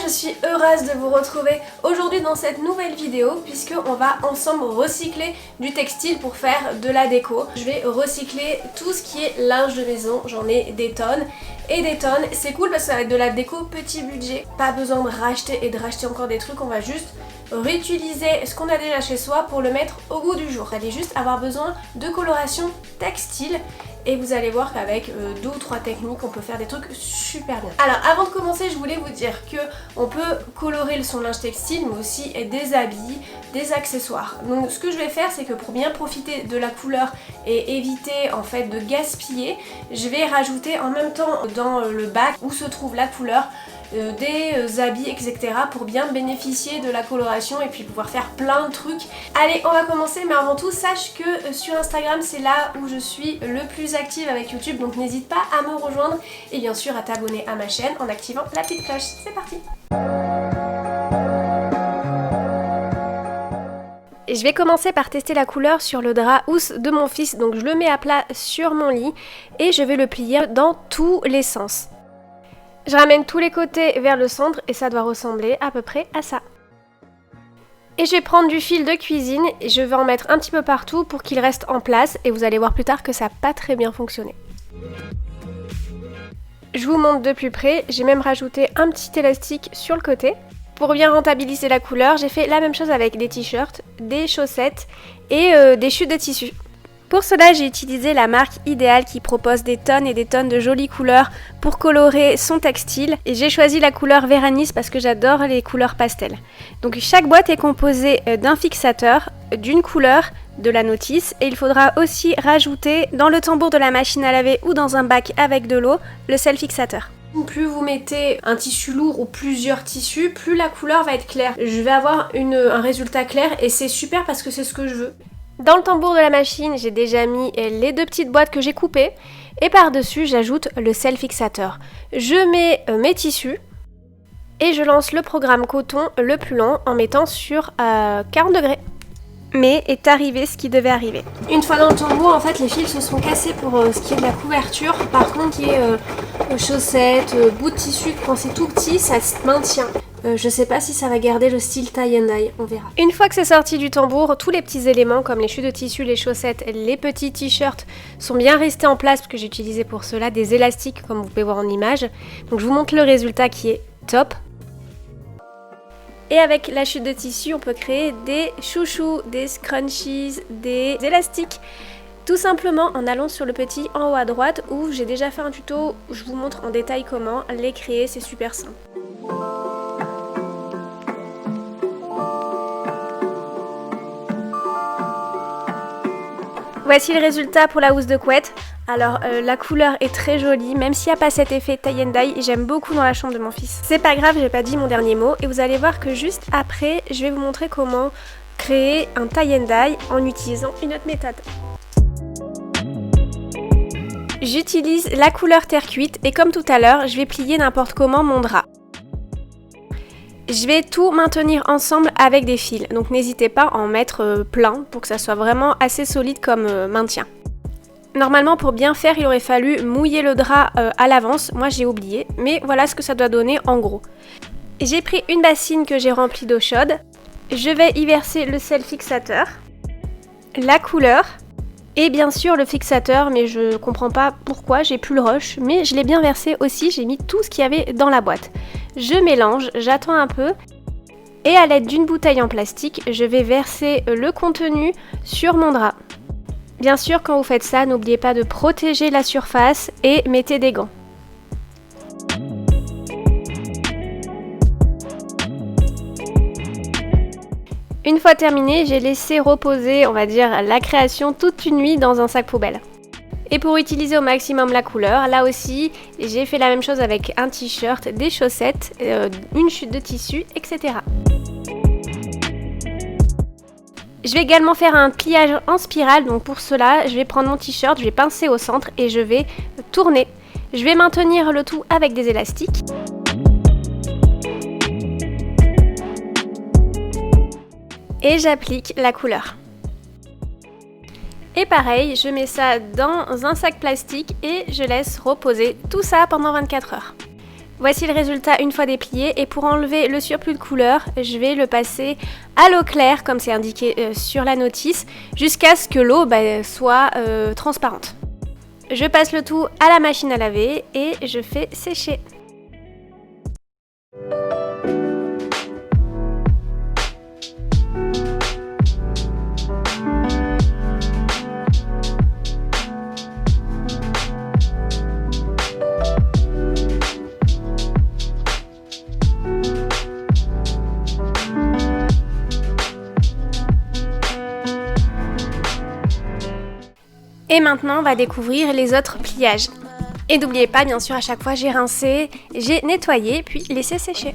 je suis heureuse de vous retrouver aujourd'hui dans cette nouvelle vidéo puisque on va ensemble recycler du textile pour faire de la déco. Je vais recycler tout ce qui est linge de maison, j'en ai des tonnes et des tonnes. C'est cool parce que ça va être de la déco petit budget, pas besoin de racheter et de racheter encore des trucs, on va juste réutiliser ce qu'on a déjà chez soi pour le mettre au goût du jour. Vous allez juste avoir besoin de coloration textile et vous allez voir qu'avec 2 ou 3 techniques on peut faire des trucs super bien. Alors avant de commencer, je voulais vous dire que on peut colorer son linge textile mais aussi des habits, des accessoires. Donc ce que je vais faire, c'est que pour bien profiter de la couleur et éviter en fait de gaspiller, je vais rajouter en même temps dans le bac où se trouve la couleur des habits, etc. pour bien bénéficier de la coloration et puis pouvoir faire plein de trucs. Allez, on va commencer, mais avant tout, sache que sur Instagram, c'est là où je suis le plus active avec YouTube, donc n'hésite pas à me rejoindre et bien sûr à t'abonner à ma chaîne en activant la petite cloche. C'est parti! Et je vais commencer par tester la couleur sur le drap housse de mon fils, donc je le mets à plat sur mon lit et je vais le plier dans tous les sens. Je ramène tous les côtés vers le centre et ça doit ressembler à peu près à ça. Et je vais prendre du fil de cuisine et je vais en mettre un petit peu partout pour qu'il reste en place et vous allez voir plus tard que ça n'a pas très bien fonctionné. Je vous montre de plus près, j'ai même rajouté un petit élastique sur le côté. Pour bien rentabiliser la couleur, j'ai fait la même chose avec des t-shirts, des chaussettes et des chutes de tissu. Pour cela, j'ai utilisé la marque Ideal qui propose des tonnes et des tonnes de jolies couleurs pour colorer son textile. Et j'ai choisi la couleur Véranis parce que j'adore les couleurs pastel. Donc chaque boîte est composée d'un fixateur, d'une couleur, de la notice. Et il faudra aussi rajouter dans le tambour de la machine à laver ou dans un bac avec de l'eau, le sel fixateur. Plus vous mettez un tissu lourd ou plusieurs tissus, plus la couleur va être claire. Je vais avoir un résultat clair et c'est super parce que c'est ce que je veux. Dans le tambour de la machine, j'ai déjà mis les 2 petites boîtes que j'ai coupées et par-dessus, j'ajoute le sel fixateur. Je mets mes tissus et je lance le programme coton le plus long en mettant sur 40 degrés. Mais est arrivé ce qui devait arriver. Une fois dans le tambour, en fait, les fils se sont cassés pour ce qui est de la couverture. Par contre, qui est chaussettes, bout de tissu, quand c'est tout petit, ça se maintient. Je sais pas si ça va garder le style tie and dye, on verra. Une fois que c'est sorti du tambour, tous les petits éléments comme les chutes de tissu, les chaussettes, les petits t-shirts sont bien restés en place parce que j'ai utilisé pour cela des élastiques comme vous pouvez voir en image. Donc je vous montre le résultat qui est top. Et avec la chute de tissu, on peut créer des chouchous, des scrunchies, des élastiques. Tout simplement en allant sur le petit en haut à droite où j'ai déjà fait un tuto où je vous montre en détail comment les créer, c'est super simple. Voici le résultat pour la housse de couette. Alors la couleur est très jolie, même s'il n'y a pas cet effet tie and dye, j'aime beaucoup dans la chambre de mon fils. C'est pas grave, j'ai pas dit mon dernier mot et vous allez voir que juste après, je vais vous montrer comment créer un tie and dye en utilisant une autre méthode. J'utilise la couleur terre cuite et comme tout à l'heure, je vais plier n'importe comment mon drap. Je vais tout maintenir ensemble avec des fils, donc n'hésitez pas à en mettre plein pour que ça soit vraiment assez solide comme maintien. Normalement pour bien faire il aurait fallu mouiller le drap à l'avance, moi j'ai oublié, mais voilà ce que ça doit donner en gros. J'ai pris une bassine que j'ai remplie d'eau chaude, je vais y verser le sel fixateur, la couleur et bien sûr le fixateur, mais je comprends pas pourquoi, j'ai plus le rush, mais je l'ai bien versé aussi, j'ai mis tout ce qu'il y avait dans la boîte. Je mélange, j'attends un peu et à l'aide d'une bouteille en plastique, je vais verser le contenu sur mon drap. Bien sûr, quand vous faites ça, n'oubliez pas de protéger la surface et mettez des gants. Une fois terminé, j'ai laissé reposer, on va dire, la création toute une nuit dans un sac poubelle. Et pour utiliser au maximum la couleur, là aussi, j'ai fait la même chose avec un t-shirt, des chaussettes, une chute de tissu, etc. Je vais également faire un pliage en spirale, donc pour cela, je vais prendre mon t-shirt, je vais pincer au centre et je vais tourner. Je vais maintenir le tout avec des élastiques. Et j'applique la couleur. Et pareil, je mets ça dans un sac plastique et je laisse reposer tout ça pendant 24 heures. Voici le résultat une fois déplié et pour enlever le surplus de couleur, je vais le passer à l'eau claire comme c'est indiqué sur la notice jusqu'à ce que l'eau soit transparente. Je passe le tout à la machine à laver et je fais sécher. Et maintenant, on va découvrir les autres pliages. Et n'oubliez pas, bien sûr, à chaque fois, j'ai rincé, j'ai nettoyé, puis laissé sécher.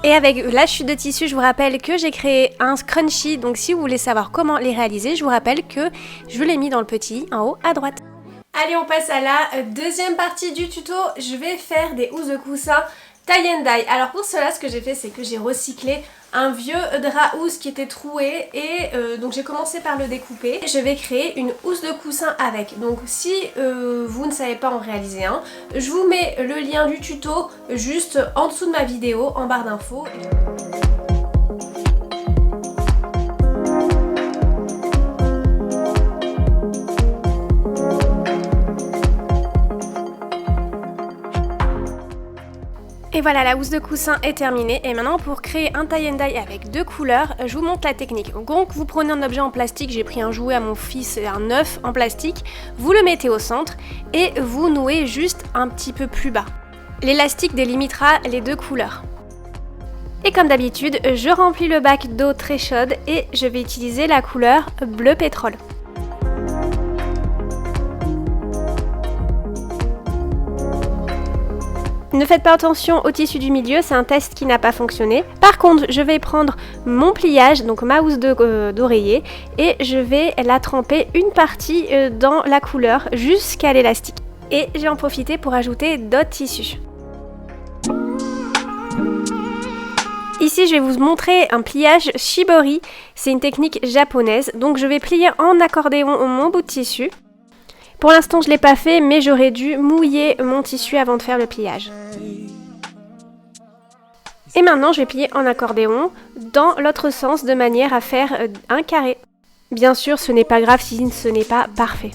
Et avec la chute de tissu, je vous rappelle que j'ai créé un scrunchie, donc si vous voulez savoir comment les réaliser, je vous rappelle que je vous l'ai mis dans le petit en haut à droite. Allez, on passe à la deuxième partie du tuto. Je vais faire des housses de coussin tie and dye. Alors pour cela, ce que j'ai fait, c'est que j'ai recyclé un vieux drap housse qui était troué et donc j'ai commencé par le découper. Je vais créer une housse de coussin avec. Donc si vous ne savez pas en réaliser un, je vous mets le lien du tuto juste en dessous de ma vidéo, en barre d'infos. Et voilà, la housse de coussin est terminée. Et maintenant, pour créer un tie and dye avec deux couleurs, je vous montre la technique. Donc, vous prenez un objet en plastique. J'ai pris un jouet à mon fils, un œuf en plastique. Vous le mettez au centre et vous nouez juste un petit peu plus bas. L'élastique délimitera les deux couleurs. Et comme d'habitude, je remplis le bac d'eau très chaude et je vais utiliser la couleur bleu pétrole. Ne faites pas attention au tissu du milieu, c'est un test qui n'a pas fonctionné. Par contre, je vais prendre mon pliage, donc ma housse d'oreiller, et je vais la tremper une partie dans la couleur jusqu'à l'élastique. Et je vais en profiter pour ajouter d'autres tissus. Ici, je vais vous montrer un pliage shibori, c'est une technique japonaise, donc je vais plier en accordéon mon bout de tissu. Pour l'instant, je ne l'ai pas fait, mais j'aurais dû mouiller mon tissu avant de faire le pliage. Et maintenant, je vais plier en accordéon dans l'autre sens de manière à faire un carré. Bien sûr, ce n'est pas grave si ce n'est pas parfait.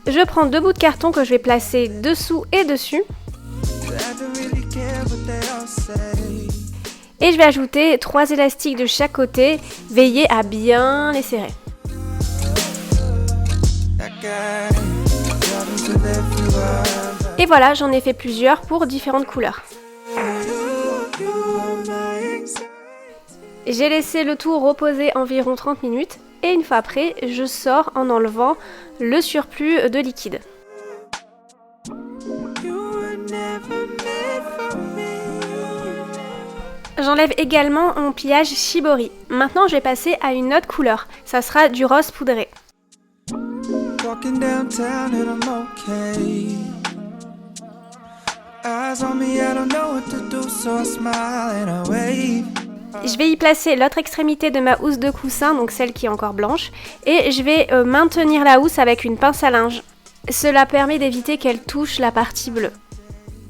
Je prends deux bouts de carton que je vais placer dessous et dessus. Et je vais ajouter 3 élastiques de chaque côté. Veillez à bien les serrer. Et voilà, j'en ai fait plusieurs pour différentes couleurs. J'ai laissé le tout reposer environ 30 minutes et une fois après, je sors en enlevant le surplus de liquide. J'enlève également mon pliage shibori. Maintenant, je vais passer à une autre couleur. Ça sera du rose poudré. Walking downtown and I'm okay. Eyes on me, I don't know what to do, so I smile and I wave. Je vais y placer l'autre extrémité de ma housse de coussin, donc celle qui est encore blanche, et je vais maintenir la housse avec une pince à linge. Cela permet d'éviter qu'elle touche la partie bleue.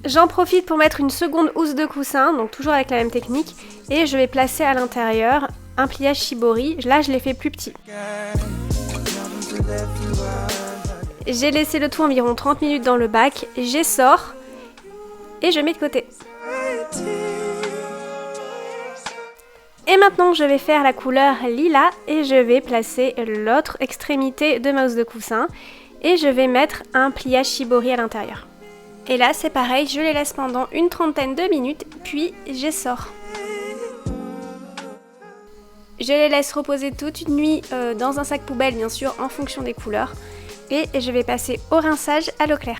J'en profite pour mettre une seconde housse de coussin, donc toujours avec la même technique, et je vais placer à l'intérieur un pliage shibori. Là, je l'ai fait plus petit. J'ai laissé le tout environ 30 minutes dans le bac, j'essore et je mets de côté. Et maintenant je vais faire la couleur lilas et je vais placer l'autre extrémité de ma housse de coussin et je vais mettre un pliage shibori à l'intérieur. Et là c'est pareil, je les laisse pendant une trentaine de minutes puis j'essore. Je les laisse reposer toute une nuit dans un sac poubelle bien sûr en fonction des couleurs. Et je vais passer au rinçage à l'eau claire.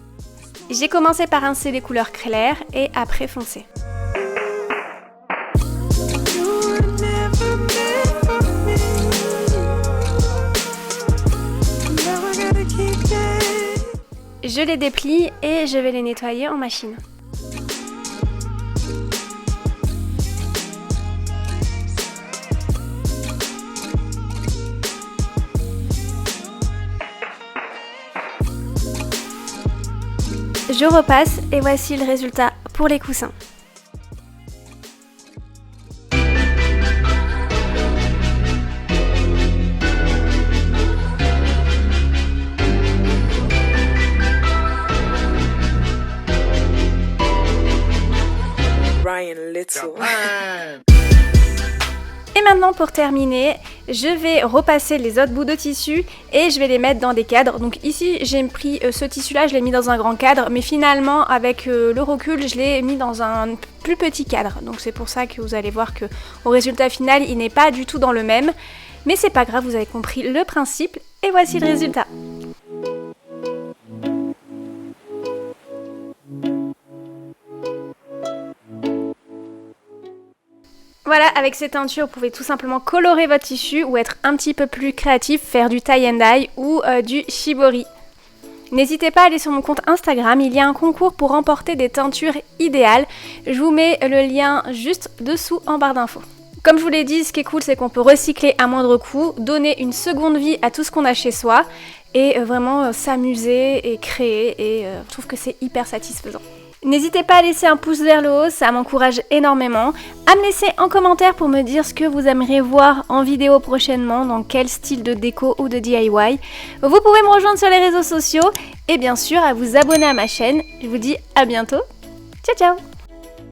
J'ai commencé par rincer les couleurs claires et après foncé. Je les déplie et je vais les nettoyer en machine. je repasse et voici le résultat pour les coussins. Et maintenant pour terminer, je vais repasser les autres bouts de tissu et je vais les mettre dans des cadres. Donc ici j'ai pris ce tissu là, je l'ai mis dans un grand cadre, mais finalement avec le recul je l'ai mis dans un plus petit cadre. Donc c'est pour ça que vous allez voir que au résultat final il n'est pas du tout dans le même. Mais c'est pas grave, vous avez compris le principe et voici le résultat. Voilà, avec ces teintures, vous pouvez tout simplement colorer votre tissu ou être un petit peu plus créatif, faire du tie and dye ou du shibori. N'hésitez pas à aller sur mon compte Instagram, il y a un concours pour remporter des teintures idéales. Je vous mets le lien juste dessous en barre d'infos. Comme je vous l'ai dit, ce qui est cool, c'est qu'on peut recycler à moindre coût, donner une seconde vie à tout ce qu'on a chez soi et vraiment s'amuser et créer et je trouve que c'est hyper satisfaisant. N'hésitez pas à laisser un pouce vers le haut, ça m'encourage énormément. À me laisser en commentaire pour me dire ce que vous aimeriez voir en vidéo prochainement, dans quel style de déco ou de DIY. Vous pouvez me rejoindre sur les réseaux sociaux et bien sûr à vous abonner à ma chaîne. Je vous dis à bientôt. Ciao ciao!